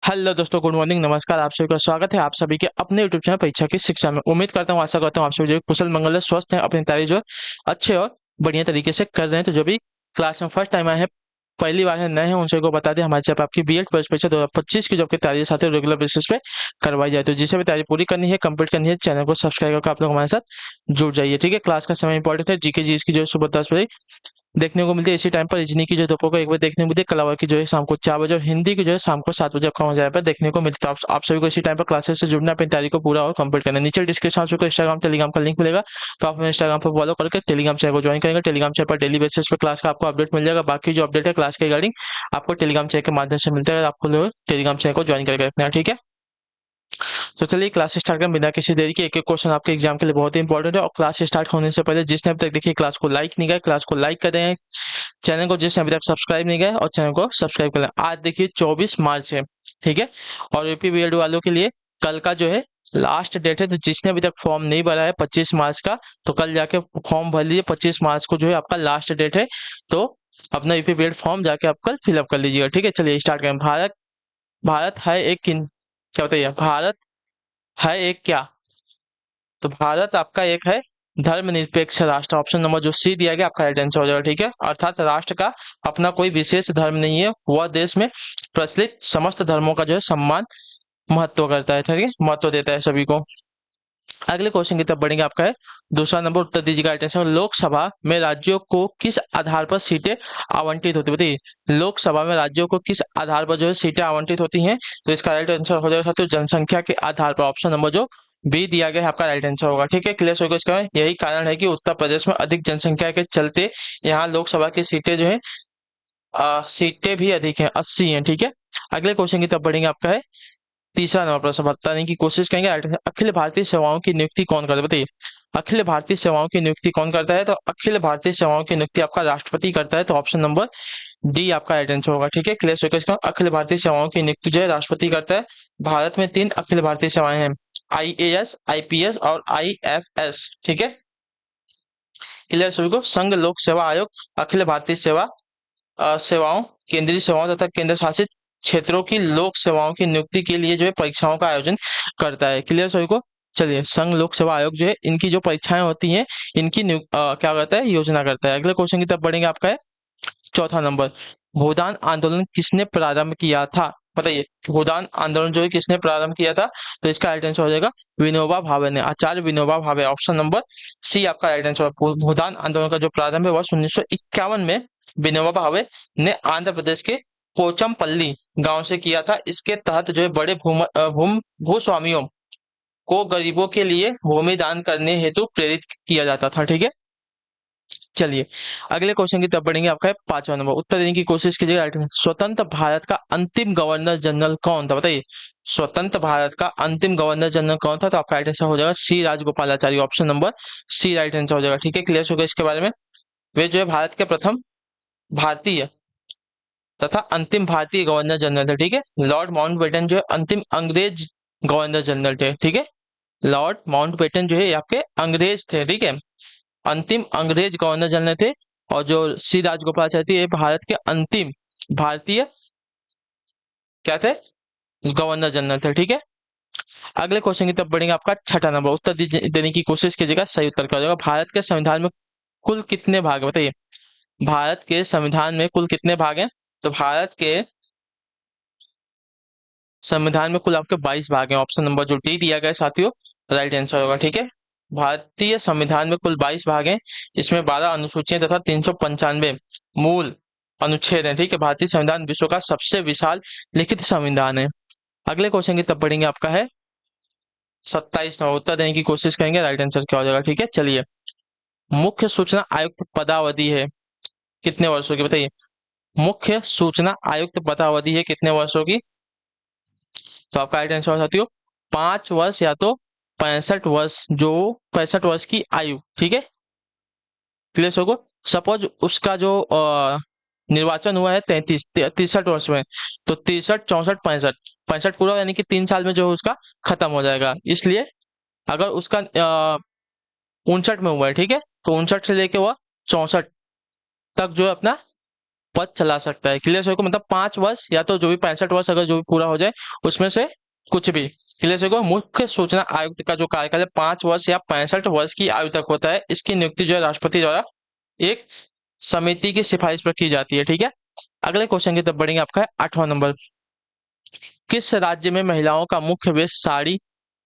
Hello दोस्तों, good morning, नमस्कार। आप सभी का स्वागत है आप सभी के अपने यूट्यूब चैनल परीक्षा की शिक्षा में। उम्मीद करता हूँ, आशा करता हूँ आप सभी जो है कुशल मंगल है, स्वस्थ हैं, अपनी तैयारी जो है अच्छे और बढ़िया तरीके से कर रहे हैं। तो जो भी क्लास में फर्स्ट टाइम आए हैं, पहली बार है, नए हैं, उन सभी को बता दें हमारे चैनल पर आपकी बीएड प्रवेश परीक्षा 2025 की जो आपकी तैयारी साथ ही रेगुलर बेसिस पे करवाई जाए। तो जिसे भी तैयारी पूरी करनी है, कंप्लीट करनी है, चैनल को सब्सक्राइब करके आप लोग हमारे साथ जुड़ जाइए। ठीक है, क्लास का समय इंपॉर्टेंट है। जीके जी इसकी जो है सुबह 10 बजे देखने को मिलती है। इसी टाइम पर रीजनिंग की जो है दोपहर को 1 बजे देखने को मिलती है। कला की जो है शाम को 4 बजे और हिंदी की जो है शाम को 7 बजे आपका वहाँ पर देखने को मिलता है। तो आप सभी को इसी टाइम पर क्लासेस से जुड़ना, अपनी तैयारी को पूरा और कंप्लीट करना है। नीचे डिस्क्रिप्शन आप सभी को इंस्टाग्राम टेलीग्राम का लिंक मिलेगा, तो आप हमें इंस्टाग्राम पर फॉलो करके टेलीग्राम चैनल को ज्वाइन करेंगे। टेलीग्राम चैनल पर डेली बेसिस पर क्लास का आपको अपडेट मिल जाएगा। बाकी जो अपडेट है क्लास के रिगार्डिंग आपको टेलीग्राम चैनल के माध्यम से मिलता है। आपको लोग टेलीग्राम चैनल को ज्वाइन करके रखना है। ठीक है, तो चलिए क्लास स्टार्ट करें बिना किसी देरी के। एक एक क्वेश्चन आपके एग्जाम के लिए बहुत ही इंपॉर्टेंट है। और क्लास स्टार्ट होने से पहले जिसने अभी तक देखिए क्लास को लाइक नहीं किया, क्लास को लाइक कर दें। चैनल को जिसने अभी तक सब्सक्राइब नहीं किया और चैनल को सब्सक्राइब कर लें। आज देखिए 24 मार्च है, ठीक है। और यूपी बीएड वालों के लिए कल का जो है लास्ट डेट है। तो जिसने अभी तक फॉर्म नहीं भरा है 25 मार्च का, तो कल जाके फॉर्म भर लीजिए। 25 मार्च को जो है आपका लास्ट डेट है। तो अपना यूपी बीएड फॉर्म जाके आप कल फिलअप कर लीजिएगा। ठीक है, चलिए स्टार्ट करें। भारत भारत है एक किन क्या बताइए, भारत है एक क्या? तो भारत आपका एक है धर्मनिरपेक्ष राष्ट्र। ऑप्शन नंबर जो सी दिया गया आपका राइट आंसर हो जाएगा। ठीक है, अर्थात राष्ट्र का अपना कोई विशेष धर्म नहीं है, वह देश में प्रचलित समस्त धर्मों का जो है सम्मान महत्व करता है। ठीक है, महत्व देता है सभी को। अगले क्वेश्चन की तरफ बढ़ेंगे। आपका है दूसरा नंबर, उत्तर दीजिएगा राइट आंसर। लोकसभा में राज्यों को किस आधार पर सीटें आवंटित होती है? बताइए, लोकसभा में राज्यों को किस आधार पर जो है सीटें आवंटित होती हैं? तो इसका राइट आंसर हो जाएगा साथियों जनसंख्या के आधार पर। ऑप्शन नंबर जो बी दिया गया है आपका राइट आंसर होगा। ठीक है, क्लियर होगा इसका। यही कारण है कि उत्तर प्रदेश में अधिक जनसंख्या के चलते यहाँ लोकसभा की सीटें जो है सीटें भी अधिक हैं, 80 हैं। ठीक है, अगले क्वेश्चन की तरफ बढ़ेंगे। आपका है तीसरा नंबर प्रश्न बताने की कोशिश करेंगे। अखिल भारतीय सेवाओं की नियुक्ति कौन करता है? बताइए, अखिल भारतीय सेवाओं की नियुक्ति कौन करता है? तो अखिल भारतीय सेवाओं की नियुक्ति आपका राष्ट्रपति करता है। तो ऑप्शन नंबर डी आपका राइट आंसर होगा। ठीक है, क्लियर होगा इसका। अखिल भारतीय सेवाओं की नियुक्ति जो है राष्ट्रपति करता है। भारत में 3 अखिल भारतीय सेवाएं हैं, आईएएस, आईपीएस और आईएफएस। ठीक है, क्लियर सभी को। संघ लोक सेवा आयोग अखिल भारतीय सेवाओं, केंद्रीय सेवाओं तथा केंद्र शासित क्षेत्रों की लोक सेवाओं की नियुक्ति के लिए जो है परीक्षाओं का आयोजन करता है। क्लियर सभी को। चलिए, संघ लोक सेवा आयोग जो है इनकी जो परीक्षाएं होती हैं इनकी क्या करता है, योजना करता है। अगले क्वेश्चन की तरफ बढ़ेंगे। आपका है चौथा नंबर, भूदान आंदोलन किसने प्रारंभ किया था? बताइए, भूदान आंदोलन जो है किसने प्रारंभ किया था? तो इसका राइट आंसर हो जाएगा विनोबा भावे ने, आचार्य विनोबा भावे। ऑप्शन नंबर सी आपका राइट आंसर। भूदान आंदोलन का जो प्रारंभ है वर्ष 1951 में विनोबा भावे ने आंध्र प्रदेश के पोचमपल्ली गांव से किया था। इसके तहत जो है बड़े भूस्वामियों को गरीबों के लिए भूमि दान करने हेतु प्रेरित किया जाता था। ठीक है, चलिए अगले क्वेश्चन की तरफ बढ़ेंगे। आपका है पांचवा नंबर, उत्तर देने की कोशिश कीजिएगा राइट में। स्वतंत्र भारत का अंतिम गवर्नर जनरल कौन था? बताइए, स्वतंत्र भारत का अंतिम गवर्नर जनरल कौन था? तो आपका राइट आंसर हो जाएगा C Rajagopalachari. Option number C right answer हो जाएगा। ठीक है, क्लियर होगा इसके बारे में। वे जो है भारत के प्रथम भारतीय तथा अंतिम भारतीय गवर्नर जनरल थे। ठीक है, लॉर्ड माउंटबेटन जो है अंतिम अंग्रेज गवर्नर जनरल थे। ठीक है, लॉर्ड माउंटबेटन जो है आपके अंग्रेज थे। ठीक है, अंतिम अंग्रेज गवर्नर जनरल थे। और जो सी राजगोपालाचारी थे ये भारत के अंतिम भारतीय क्या थे, गवर्नर जनरल थे। ठीक है, अगले क्वेश्चन की तरफ बढ़ेंगे। आपका छठा नंबर, उत्तर देने की कोशिश कीजिएगा, सही उत्तर क्या हो जाएगा। भारत के संविधान में कुल कितने भाग है? बताइए, भारत के संविधान में कुल कितने भाग हैं? तो भारत के संविधान में कुल आपके 22 भाग हैं। ऑप्शन नंबर जो डी दिया गया है साथियों राइट आंसर होगा। ठीक है, भारतीय संविधान में कुल 22 भाग हैं। इसमें 12 अनुसूचियां तथा 395 मूल अनुच्छेद हैं। ठीक है, भारतीय संविधान विश्व का सबसे विशाल लिखित संविधान है। अगले क्वेश्चन की तरफ बढ़ेंगे। आपका है 27 नंबर, उत्तर देने की कोशिश करेंगे, राइट आंसर क्या हो जाएगा। ठीक है, चलिए, मुख्य सूचना आयुक्त पदावधि है कितने वर्षों की? बताइए, मुख्य सूचना आयुक्त पदावधि है कितने वर्षों की? तो आपका राइट आंसर साथियों 5 वर्ष या तो 65 वर्ष, जो 65 वर्ष की आयु। ठीक है, क्लियर होगा। सपोज उसका जो निर्वाचन हुआ है 63 वर्ष में, तो 63, 64, 65, 65 पूरा यानी कि 3 साल में जो है उसका खत्म हो जाएगा। इसलिए अगर उसका 59 में हुआ है, ठीक है, तो 59 से लेके वह 64 तक जो है अपना पद चला सकता है। क्लियर सभी को, मतलब 5 वर्ष या तो जो भी 65 वर्ष अगर जो भी पूरा हो जाए उसमें से कुछ भी। क्लियर सभी को, मुख्य सूचना आयुक्त का जो कार्यकाल है 5 वर्ष या 65 वर्ष की आयु तक होता है। इसकी नियुक्ति जो है राष्ट्रपति द्वारा एक समिति की सिफारिश पर की जाती है। ठीक है, अगले क्वेश्चन की तरफ बढ़ेंगे। आपका है 8वां नंबर। किस राज्य में महिलाओं का मुख्य वेश साड़ी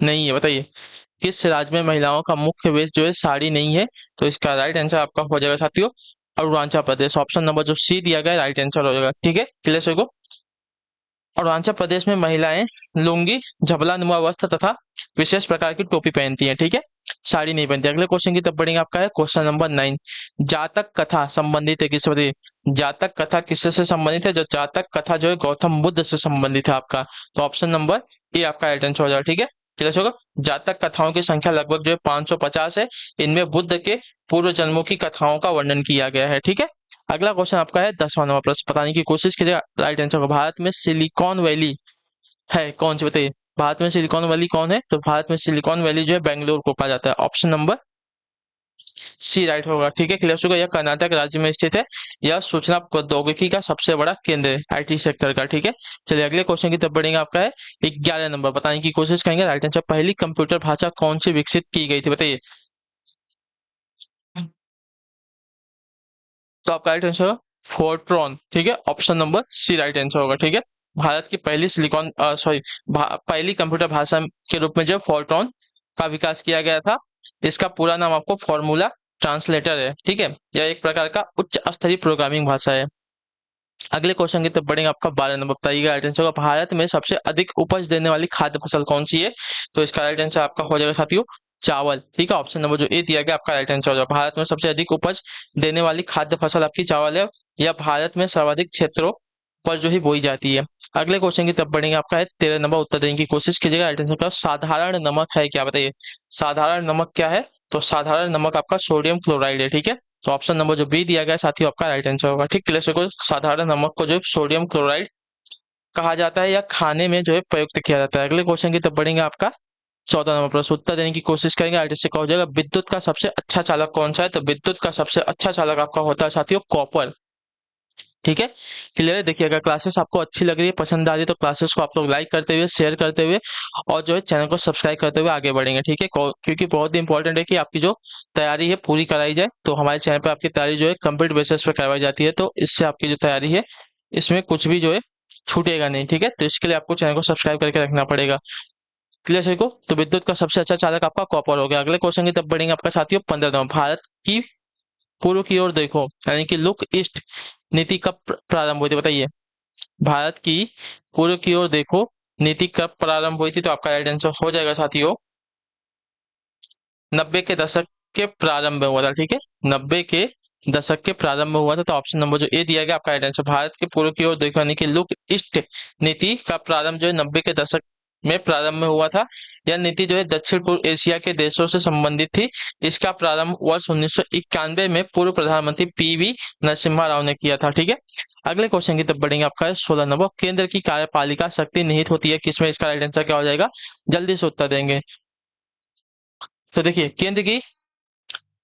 नहीं है? बताइए, किस राज्य में महिलाओं का मुख्य वेश जो है साड़ी नहीं है? तो इसका राइट आंसर आपका हो जाएगा साथियों अरुणाचल प्रदेश। ऑप्शन नंबर जो सी दिया गया राइट आंसर हो जाएगा। ठीक है, क्लियर सभी को। अरुणाचल प्रदेश में महिलाएं लुंगी, झबला नुमा वस्त्र तथा विशेष प्रकार की टोपी पहनती हैं। ठीक है, साड़ी नहीं पहनती। अगले क्वेश्चन की तरफ बढ़ेंगे। आपका है क्वेश्चन नंबर 9। जातक कथा संबंधित है किससे? बताइए, जातक कथा किससे से संबंधित है? जो जातक कथा जो है गौतम बुद्ध से संबंधित है आपका। तो ऑप्शन नंबर ए आपका राइट आंसर हो जाएगा। ठीक है, क्लियर होगा। जातक कथाओं की संख्या लगभग जो है 550 है। इनमें बुद्ध के पूर्व जन्मों की कथाओं का वर्णन किया गया है। ठीक है, अगला क्वेश्चन आपका है 10वां नंबर प्रश्न, बताने की कोशिश कीजिएगा राइट आंसर को। भारत में सिलिकॉन वैली है कौन सी? बताइए, भारत में सिलिकॉन वैली कौन है? तो भारत में सिलिकॉन वैली जो है बेंगलुरु को कहा जाता है। ऑप्शन नंबर सी राइट होगा। ठीक है, क्लियर होगा। यह कर्नाटक राज्य में स्थित है। यह सूचना प्रौद्योगिकी का सबसे बड़ा केंद्र है आईटी सेक्टर का। ठीक है, चलिए अगले क्वेश्चन की तरफ बढ़ेंगे। आपका है 11 नंबर, बताने की कोशिश करेंगे राइट आंसर। पहली कंप्यूटर भाषा कौन सी विकसित की गई थी? बताइए। तो आपका राइट आंसर होगा फोर्ट्रॉन। ठीक है, option number C right answer होगा। ठीक है, भारत की पहली सिलिकॉन सॉरी पहली कंप्यूटर भाषा के रूप में जो फोर्ट्रॉन का विकास किया गया था। इसका पूरा नाम आपको फॉर्मूला ट्रांसलेटर है। ठीक है, यह एक प्रकार का उच्च स्तरीय प्रोग्रामिंग भाषा है। अगले क्वेश्चन की तरफ बढ़ेंगे। आपका 12 नंबर, बताइएगा राइट आंसर होगा भारत में सबसे अधिक उपज देने वाली खाद्य फसल कौन सी है? तो इसका राइट आंसर आपका हो जाएगा साथियों चावल। ठीक है, ऑप्शन नंबर जो ए दिया गया आपका राइट आंसर हो जाएगा। भारत में सबसे अधिक उपज देने वाली खाद्य फसल आपकी चावल है। यह भारत में सर्वाधिक क्षेत्रों पर जो ही बोई जाती है। अगले क्वेश्चन की तरफ बढ़ेंगे। आपका है 13 नंबर, उत्तर देने की कोशिश कीजिएगा राइट आंसर का। साधारण नमक है क्या? बताइए, साधारण नमक क्या है? तो साधारण नमक आपका सोडियम क्लोराइड है। ठीक है, तो ऑप्शन नंबर जो बी दिया गया साथियों आपका राइट आंसर होगा। ठीक, क्लियर को साधारण नमक को जो सोडियम क्लोराइड कहा जाता है या खाने में जो है प्रयुक्त किया जाता है। अगले क्वेश्चन की तरफ बढ़ेंगे। आपका 14 नंबर प्रश्न, उत्तर देने की कोशिश करेंगे आईटीसी का हो जाएगा। विद्युत का सबसे अच्छा चालक कौन सा है? तो विद्युत का सबसे अच्छा चालक आपका होता है साथियों कॉपर। ठीक है, क्लियर है। देखिए, अगर क्लासेस आपको अच्छी लग रही है, पसंद आ रही है, तो क्लासेस को आप लोग लाइक करते हुए, शेयर करते हुए और जो है चैनल को सब्सक्राइब करते हुए आगे बढ़ेंगे। ठीक है, क्योंकि बहुत ही इंपॉर्टेंट है कि आपकी जो तैयारी है पूरी कराई जाए। तो हमारे चैनल पर आपकी तैयारी जो है कंप्लीट बेसिस पर करवाई जाती है। तो इससे आपकी जो तैयारी है इसमें कुछ भी जो है छूटेगा नहीं। ठीक है, तो इसके लिए आपको चैनल को सब्सक्राइब करके रखना पड़ेगा। क्लियर सही को। तो विद्युत का सबसे अच्छा चालक आपका कॉपर हो गया। अगले क्वेश्चन की तरफ बढ़ेंगे। आपका साथियों 15 नंबर, भारत की पूर्व की ओर देखो यानी कि लुक ईस्ट नीति कब प्रारंभ हुई थी? बताइए, भारत की पूर्व की ओर देखो नीति कब प्रारंभ हुई थी? तो आपका राइट आंसर हो जाएगा साथियों 90 के दशक के प्रारंभ में हुआ था। ठीक है, 90 के दशक के प्रारंभ में हुआ था। तो ऑप्शन नंबर जो ए दिया गया आपका राइट आंसर। भारत के पूर्व की ओर देखो यानी कि लुक ईस्ट नीति का प्रारंभ जो है 90 के दशक में प्रारंभ में हुआ था। यह नीति जो है दक्षिण पूर्व एशिया के देशों से संबंधित थी। इसका प्रारंभ वर्ष 1991 में पूर्व प्रधानमंत्री पीवी नरसिम्हा राव ने किया था। ठीक है, अगले क्वेश्चन की तरफ बढ़ेंगे। आपका है 16 नंबर, केंद्र की कार्यपालिका शक्ति निहित होती है किसमें? इसका राइट आंसर क्या हो जाएगा? जल्दी से उत्तर देंगे। तो देखिए, केंद्र की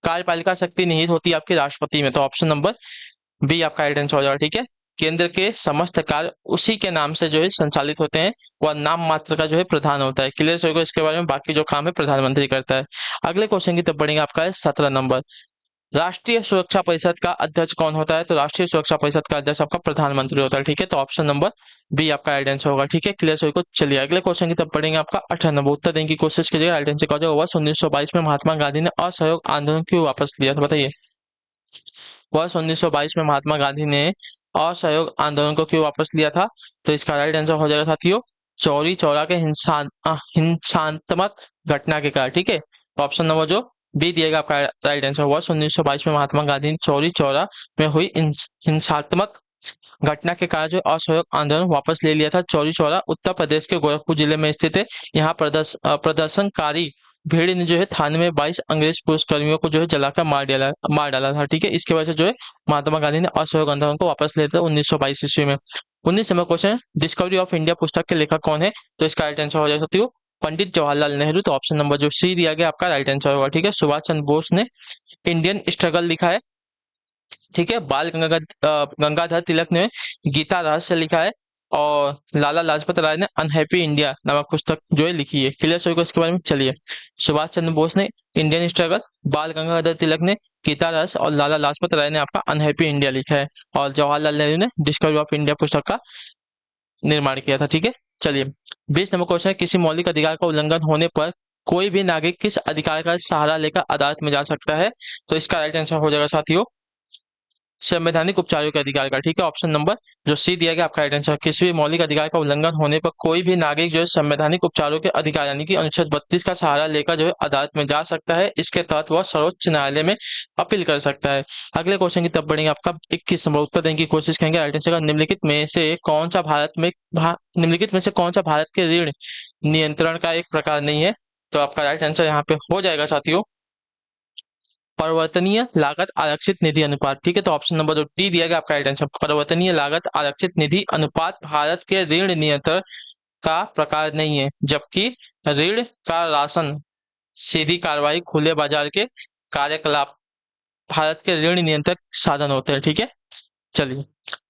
कार्यपालिका शक्ति निहित होती है आपके राष्ट्रपति में। तो ऑप्शन नंबर बी आपका राइट आंसर हो जाएगा। ठीक है, केंद्र के समस्त कार्य उसी के नाम से जो है संचालित होते हैं। वह नाम मात्र का जो है प्रधान होता है। क्लियर होगा इसके बारे में। बाकी जो काम है प्रधानमंत्री करता है। अगले क्वेश्चन की तरफ बढ़ेंगे। आपका है 17 नंबर, राष्ट्रीय सुरक्षा परिषद का अध्यक्ष कौन होता है? तो राष्ट्रीय सुरक्षा परिषद का अध्यक्ष आपका प्रधानमंत्री होता है। ठीक है, तो ऑप्शन नंबर बी आपका राइट आंसर होगा। ठीक है, क्लियर सभी को। चलिए अगले क्वेश्चन की तरफ पढ़ेंगे। आपका 18 नंबर, उत्तर देने की कोशिश कीजिएगा राइट आंसर का वर्ष 1922 में महात्मा गांधी ने असहयोग आंदोलन क्यों वापस लिया था? बताइए, वर्ष 1922 में महात्मा गांधी ने असहयोग आंदोलन को क्यों वापस लिया था? तो इसका राइट आंसर हो जाएगा साथियों चौरी चौरा के हिंसात्मक घटना के कारण। ठीक है, तो ऑप्शन नंबर जो बी दिएगा आपका राइट आंसर। वर्ष 1922 में महात्मा गांधी ने चौरी चौरा में हुई हिंसात्मक घटना के कारण जो असहयोग आंदोलन वापस ले लिया था। चौरी चौरा उत्तर प्रदेश के गोरखपुर जिले में स्थित है। यहाँ प्रदर्शनकारी भीड़ ने जो है थाने में 22 अंग्रेज पुलिस कर्मियों को जो है जलाकर मार डाला था। ठीक है, इसके वजह से जो है महात्मा गांधी ने असहयोग आंदोलन को वापस ले लिया था 1922 ईस्वी में। 19 number question, discovery of India पुस्तक के लेखक कौन है? तो इसका राइट आंसर हो जाएगा साथियों पंडित जवाहरलाल नेहरू। तो ऑप्शन नंबर जो सी दिया गया आपका राइट आंसर होगा। ठीक है, सुभाष चंद्र बोस ने इंडियन स्ट्रगल लिखा है। ठीक है। बाल गंगाधर तिलक ने गीता रहस्य लिखा है और लाला लाजपत राय ने अनहैप्पी इंडिया नामक पुस्तक जो है लिखी है। क्लियर सभी को इसके बारे में? चलिए, सुभाष चंद्र बोस ने इंडियन स्ट्रगल, बाल गंगाधर तिलक ने गीता रहस्य और लाला लाजपत राय ने आपका अनहैप्पी इंडिया लिखा है और जवाहरलाल नेहरू ने डिस्कवरी ऑफ इंडिया पुस्तक का निर्माण किया था। ठीक है। चलिए, 20 नंबर क्वेश्चन है, किसी मौलिक अधिकार का उल्लंघन होने पर कोई भी नागरिक किस अधिकार का सहारा लेकर अदालत में जा सकता है? तो इसका राइट आंसर हो जाएगा साथियों संवैधानिक उपचारों के अधिकार का। ठीक है, ऑप्शन नंबर जो सी दिया गया आपका राइट आंसर। किसी भी मौलिक अधिकार का उल्लंघन होने पर कोई भी नागरिक जो है संवैधानिक उपचारों के अधिकार यानी कि अनुच्छेद 32 का सहारा लेकर जो है अदालत में जा सकता है। इसके तहत वह सर्वोच्च न्यायालय में अपील कर सकता है। अगले क्वेश्चन की तरफ बढ़ेंगे। आपका 21 नंबर उत्तर देने की कोशिश करेंगे। राइट आंसर का निम्नलिखित में से कौन सा भारत के ऋण नियंत्रण का एक प्रकार नहीं है? तो आपका राइट आंसर यहाँ पे हो जाएगा साथियों परिवर्तनीय लागत आरक्षित निधि अनुपात। ठीक है, तो ऑप्शन नंबर जो डी दिया गया आपका राइट आंसर। परिवर्तनीय लागत आरक्षित निधि अनुपात भारत के ऋण नियंत्रण का प्रकार नहीं है, जबकि ऋण का राशन सीधी कार्रवाई खुले बाजार के कार्यकलाप भारत के ऋण नियंत्रक साधन होते हैं। ठीक है। चलिए,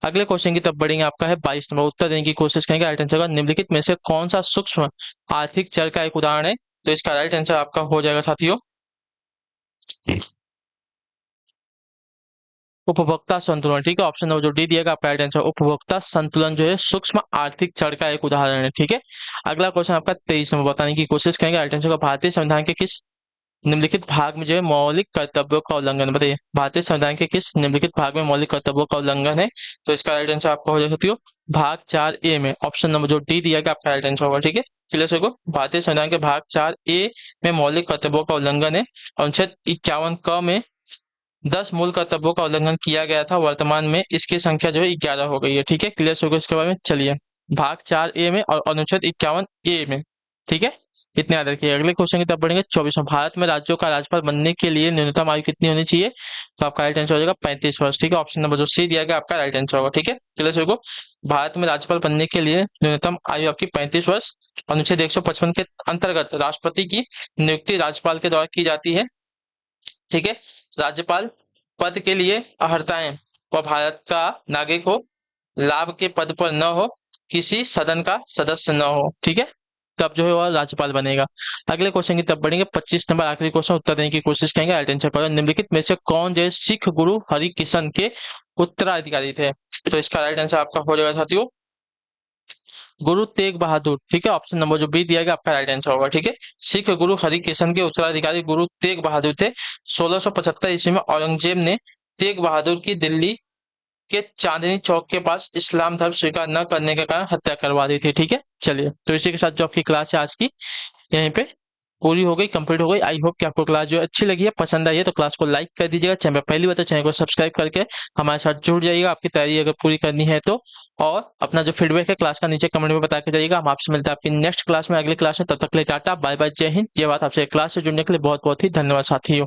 अगले क्वेश्चन की तरफ बढ़ेंगे। आपका है 22 नंबर उत्तर देने की कोशिश करेंगे। राइट आंसर का निम्नलिखित में से कौन सा सूक्ष्म आर्थिक चर का एक उदाहरण है? तो इसका राइट आंसर आपका हो जाएगा साथियों उपभोक्ता संतुलन। ठीक है, ऑप्शन नंबर जो डी दिएगा आपका राइट आंसर। उपभोक्ता संतुलन जो है सूक्ष्म आर्थिक चर का एक उदाहरण है। ठीक है। अगला क्वेश्चन आपका 23 नंबर बताने की कोशिश करेंगे। राइट आंसर का भारतीय संविधान के किस निम्नलिखित भाग में जो है मौलिक कर्तव्यों का उल्लंघन? बताइए, भारतीय संविधान के किस निम्नलिखित भाग में मौलिक कर्तव्यों का उल्लंघन है? तो इसका राइट आंसर आपका हो जाएगा भाग 4A में। ऑप्शन नंबर जो डी दिया गया आपका राइट आंसर होगा। ठीक है, क्लियर सभी को? भारतीय संविधान के भाग 4A में मौलिक कर्तव्यों का उल्लंघन है। अनुच्छेद 51 क में 10 मूल कर्तव्यों का उल्लंघन किया गया था। वर्तमान में इसकी संख्या जो है 11 हो गई है। ठीक है, क्लियर सभी को इसके बारे में? चलिए, भाग 4A में और अनुच्छेद 51A में। ठीक है, इतने याद रखिए। अगले क्वेश्चन की तरफ बढ़ेंगे। 24वां, भारत में राज्यों का राज्यपाल बनने के लिए न्यूनतम आयु कितनी होनी चाहिए? तो आपका राइट आंसर हो जाएगा 35 वर्ष। ठीक है, ऑप्शन नंबर जो सी दिया गया आपका राइट आंसर होगा। ठीक है, चलिए सभी को, भारत में राज्यपाल बनने के लिए न्यूनतम आयु आपकी 35 वर्ष। अनुच्छेद 155 के अंतर्गत राष्ट्रपति की नियुक्ति राज्यपाल के द्वारा की जाती है। ठीक है, राज्यपाल पद के लिए अर्हताएं वह भारत का नागरिक हो, लाभ के पद पर न हो, किसी सदन का सदस्य न हो। ठीक है, तब जो है वह राज्यपाल बनेगा। अगले क्वेश्चन की तरफ बढ़ेंगे। 25 नंबर आखिरी क्वेश्चन उत्तर देने की कोशिश करेंगे। राइट आंसर करो। निम्नलिखित में से कौन जो है सिख गुरु हरिकिशन के उत्तराधिकारी थे? तो इसका राइट आंसर आपका हो जाएगा साथियों गुरु तेग बहादुर। ठीक है, ऑप्शन नंबर जो बी दिया गया आपका राइट आंसर होगा। ठीक है, सिख गुरु हरिकिशन के उत्तराधिकारी गुरु तेग बहादुर थे। 1675 ईस्वी में औरंगजेब ने तेग बहादुर की दिल्ली के चांदनी चौक के पास इस्लाम धर्म स्वीकार न करने के कारण हत्या करवा दी थी। ठीक है, चलिए, तो इसी के साथ जो आपकी क्लास है आज की यहीं पे पूरी हो गई, कंप्लीट हो गई। आई होप कि आपको क्लास जो अच्छी लगी है, पसंद आई है, तो क्लास को लाइक कर दीजिएगा। चैनल पर पहली बार तो चैनल को सब्सक्राइब करके हमारे साथ जुड़ जाइएगा, आपकी तैयारी अगर पूरी करनी है तो। और अपना जो फीडबैक है क्लास का नीचे कमेंट में बता के जाइएगा। हम आपसे मिलते हैं आपकी नेक्स्ट क्लास में, अगली क्लास में। तब तक के लिए टाटा बाय बाय, जय हिंद, जय भारत। आपसे क्लास से जुड़ने के लिए बहुत बहुत ही धन्यवाद साथियों।